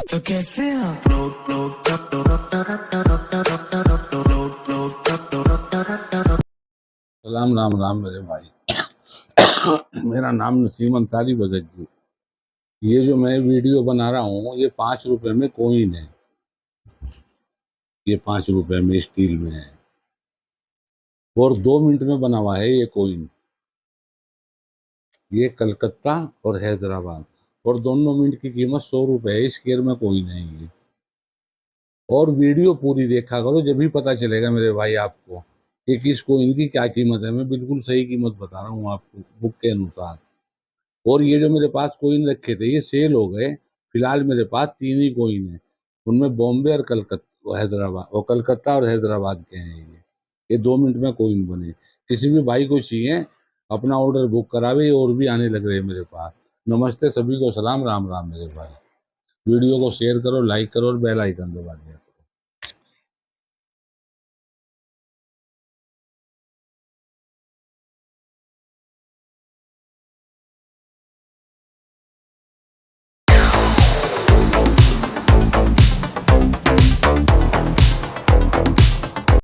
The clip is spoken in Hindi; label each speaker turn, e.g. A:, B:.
A: तो कैसे आप
B: सलाम राम राम मेरे भाई। मेरा नाम नसीम अंसारी भगत जी। ये जो मैं वीडियो बना रहा हूँ ये 5 रुपए में कोइन है। ये 5 रुपए में स्टील में है और 2 मिनट में बना हुआ है ये कोइन। ये कलकत्ता और हैदराबाद और दोनों मिनट की कीमत 100 रुपए है। स्क्वायर में कोइन है ये। और वीडियो पूरी देखा करो जब भी पता चलेगा मेरे भाई आपको कि किस कोइन की क्या कीमत है। मैं बिल्कुल सही कीमत बता रहा हूँ आपको बुक के अनुसार। और ये जो मेरे पास कोइन रखे थे ये सेल हो गए। फिलहाल मेरे पास 3 ही कोइन है। उनमें बॉम्बे और कलकत्ता हैदराबाद और कलकत्ता और हैदराबाद के हैं। ये 2 मिनट में कोइन बने। किसी भी भाई को चाहिए अपना ऑर्डर बुक करावे और भी आने लग रहे हैं मेरे पास। नमस्ते सभी को, सलाम राम राम मेरे भाई। वीडियो को शेयर करो, लाइक करो और बेल आइकन दबा दिया।